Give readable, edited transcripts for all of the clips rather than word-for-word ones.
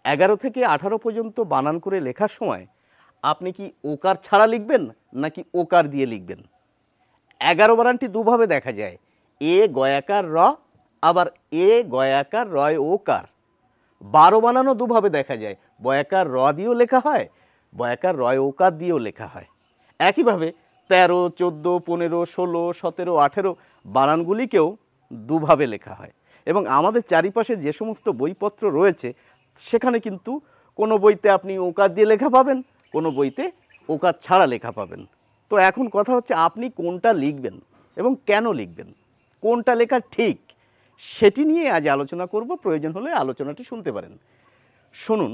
11 থেকে 18 পর্যন্ত বানান করে লেখার সময় আপনি কি ওকার ছাড়া লিখবেন নাকি ওকার দিয়ে লিখবেন? 11 বানানটি দুভাবে দেখা যায়, এ গয়াকার র, আবার এ গয়াকার রয় ওকার। 12 বানানও দুভাবে দেখা যায়, বয়াকার র দিয়েও লেখা হয়, বয়াকার রয় ওকার দিয়েও লেখা হয়। একইভাবে 13, 14, 15, 16, 17, 18 বানানগুলিকেও দুভাবে লেখা হয়। এবং আমাদের চারিপাশে যে সমস্ত বইপত্র রয়েছে সেখানে কিন্তু কোনো বইতে আপনি ওকার দিয়ে লেখা পাবেন, কোনো বইতে ওকার ছাড়া লেখা পাবেন। তো এখন কথা হচ্ছে আপনি কোনটা লিখবেন এবং কেন লিখবেন, কোনটা লেখা ঠিক সেটি নিয়ে আজ আলোচনা করব। প্রয়োজন হলে আলোচনাটি শুনতে পারেন। শুনুন,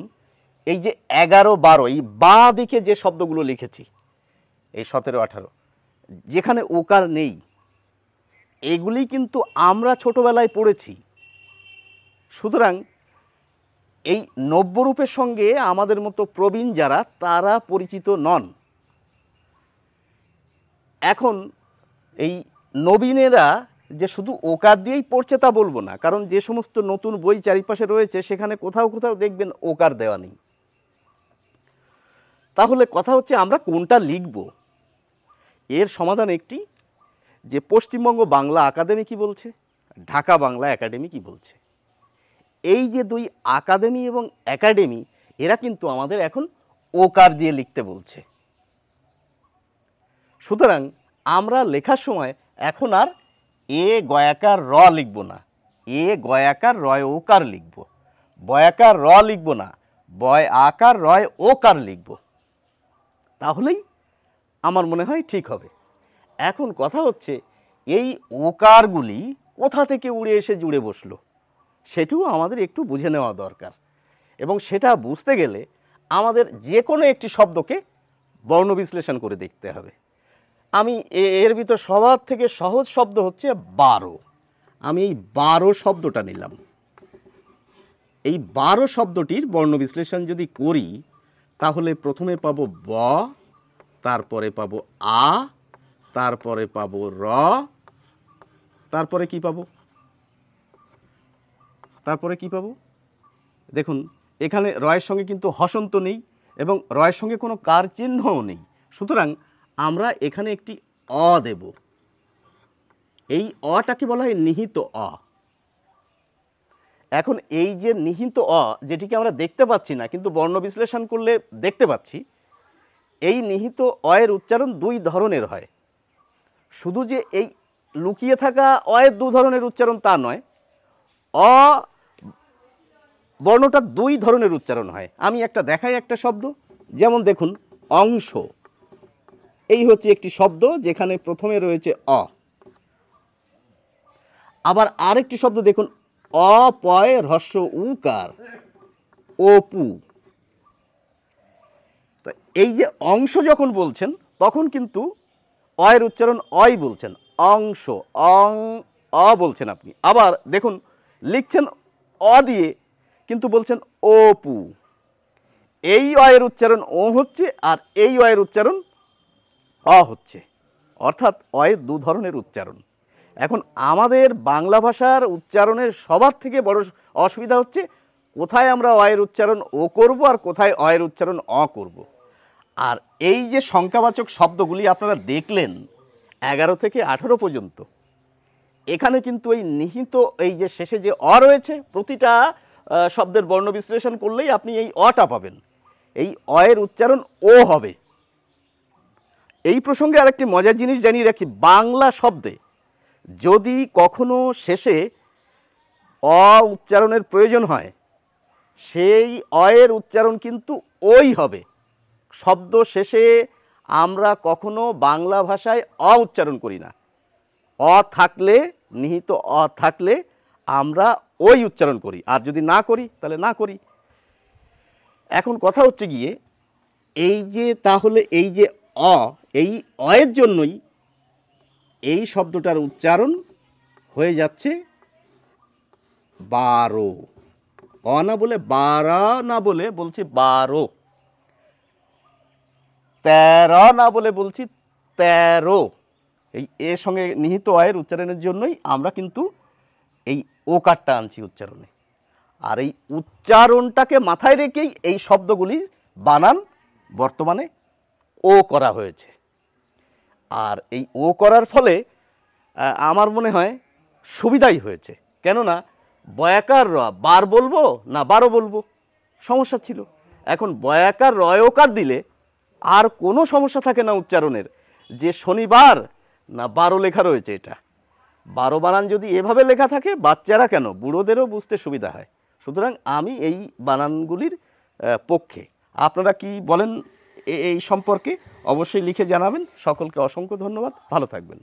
এই যে 11, 12 এই বা দিকে যে শব্দগুলো লিখেছি, এই 17, 18 যেখানে ওকার নেই, এগুলি কিন্তু আমরা ছোটবেলায় পড়েছি। সুতরাং এই নব্যরূপের সঙ্গে আমাদের মতো প্রবীণ যারা, তারা পরিচিত নন। এখন এই নবীনেরা যে শুধু ওকার দিয়েই পড়ছে তা বলবো না, কারণ যে সমস্ত নতুন বই চারিপাশে রয়েছে সেখানে কোথাও কোথাও দেখবেন ওকার দেওয়া নেই। তাহলে কথা হচ্ছে আমরা কোনটা লিখব? এর সমাধান একটি, যে পশ্চিমবঙ্গ বাংলা আকাদেমি কি বলছে, ঢাকা বাংলা একাডেমি কি বলছে। এই যে দুই আকাদেমি এবং একাডেমি, এরা কিন্তু আমাদের এখন ওকার দিয়ে লিখতে বলছে। সুতরাং আমরা লেখার সময় এখন আর এ গয়াকার র লিখব না, এ গয়াকার রয় ওকার লিখব, বয়াকার র লিখব না, বয় আকার রয় ওকার লিখব। তাহলেই আমার মনে হয় ঠিক হবে। এখন কথা হচ্ছে এই ওকারগুলি কোথা থেকে উড়ে এসে জুড়ে বসলো সেটিও আমাদের একটু বুঝে নেওয়া দরকার। এবং সেটা বুঝতে গেলে আমাদের যে কোনো একটি শব্দকে বর্ণ বিশ্লেষণ করে দেখতে হবে। আমি এর ভিতর সবার থেকে সহজ শব্দ হচ্ছে 12। আমি এই 12 শব্দটা নিলাম। এই 12 শব্দটির বর্ণ বিশ্লেষণ যদি করি তাহলে প্রথমে পাবো ব, তারপরে পাবো আ, তারপরে পাবো র, তারপরে কি পাবো, দেখুন এখানে রয়ের সঙ্গে কিন্তু হসন্ত নেই এবং রয়ের সঙ্গে কোনো কার চিহ্নও নেই। সুতরাং আমরা এখানে একটি অ দেব। এই অটাকে বলা হয় নিহিত অ। এখন এই যে নিহিত অ, যেটিকে আমরা দেখতে পাচ্ছি না কিন্তু বর্ণ বিশ্লেষণ করলে দেখতে পাচ্ছি, এই নিহিত অয়ের উচ্চারণ দুই ধরনের হয়। শুধু যে এই লুকিয়ে থাকা অয়ের দু ধরনের উচ্চারণ তা নয়, অ বর্ণটা দুই ধরনের উচ্চারণ হয়। আমি একটা দেখাই, একটা শব্দ, যেমন দেখুন অংশ, এই হচ্ছে একটি শব্দ যেখানে প্রথমে রয়েছে অ। আবার আরেকটি শব্দ দেখুন, অপয় হ্রস্ব উকার, অপু। তো এই যে অংশ যখন বলছেন তখন কিন্তু অয়ের উচ্চারণ অই বলছেন, অংশ, অং অ বলছেন আপনি। আবার দেখুন লিখছেন অ দিয়ে কিন্তু বলছেন অপু। এই অয়ের উচ্চারণ ও হচ্ছে আর এই অয়ের উচ্চারণ অ হচ্ছে, অর্থাৎ অয়ের দু ধরনের উচ্চারণ। এখন আমাদের বাংলা ভাষার উচ্চারণের সবার থেকে বড় অসুবিধা হচ্ছে কোথায় আমরা অয়ের উচ্চারণ ও করব আর কোথায় অয়ের উচ্চারণ অ করব। আর এই যে সংখ্যাবাচক শব্দগুলি আপনারা দেখলেন 11 থেকে 18 পর্যন্ত, এখানে কিন্তু এই নিহিত এই যে শেষে যে অ রয়েছে, প্রতিটা শব্দের বর্ণ বিশ্লেষণ করলেই আপনি এই অটা পাবেন। এই অয়ের উচ্চারণ ও হবে। এই প্রসঙ্গে আরেকটি মজার জিনিস জানিয়ে রাখি, বাংলা শব্দে যদি কখনো শেষে অ উচ্চারণের প্রয়োজন হয়, সেই অয়ের উচ্চারণ কিন্তু ওই হবে। শব্দ শেষে আমরা কখনো বাংলা ভাষায় অ উচ্চারণ করি না। অ থাকলে, নিহিত অ থাকলে আমরা ওই উচ্চারণ করি, আর যদি না করি তাহলে না করি। এখন কথা হচ্ছে গিয়ে এই যে তাহলে এই যে অ, এই অয়ের জন্যই এই শব্দটার উচ্চারণ হয়ে যাচ্ছে 12। অ না বলে 12 না বলে বলছি 12, 13 না বলে বলছি 13। এই এর সঙ্গে নিহিত অয়ের উচ্চারণের জন্যই আমরা কিন্তু এই ওকারটা আনছি উচ্চারণে। আর এই উচ্চারণটাকে মাথায় রেখেই এই শব্দগুলি বানান বর্তমানে ও করা হয়েছে। আর এই ও করার ফলে আমার মনে হয় সুবিধাই হয়েছে, কেননা বয়াকার র বার বলবো না বারো বলবো সমস্যা ছিল। এখন বয়াকার রয়কার দিলে আর কোনো সমস্যা থাকে না উচ্চারণের, যে শনিবার না বারো লেখা রয়েছে, এটা বারো বানান যদি এভাবে লেখা থাকে বাচ্চারা কেন বুড়োদেরও বুঝতে সুবিধা হয়। সুতরাং আমি এই বানানগুলির পক্ষে। আপনারা কি বলেন এই সম্পর্কে অবশ্যই লিখে জানাবেন। সকলকে অসংখ্য ধন্যবাদ, ভালো থাকবেন।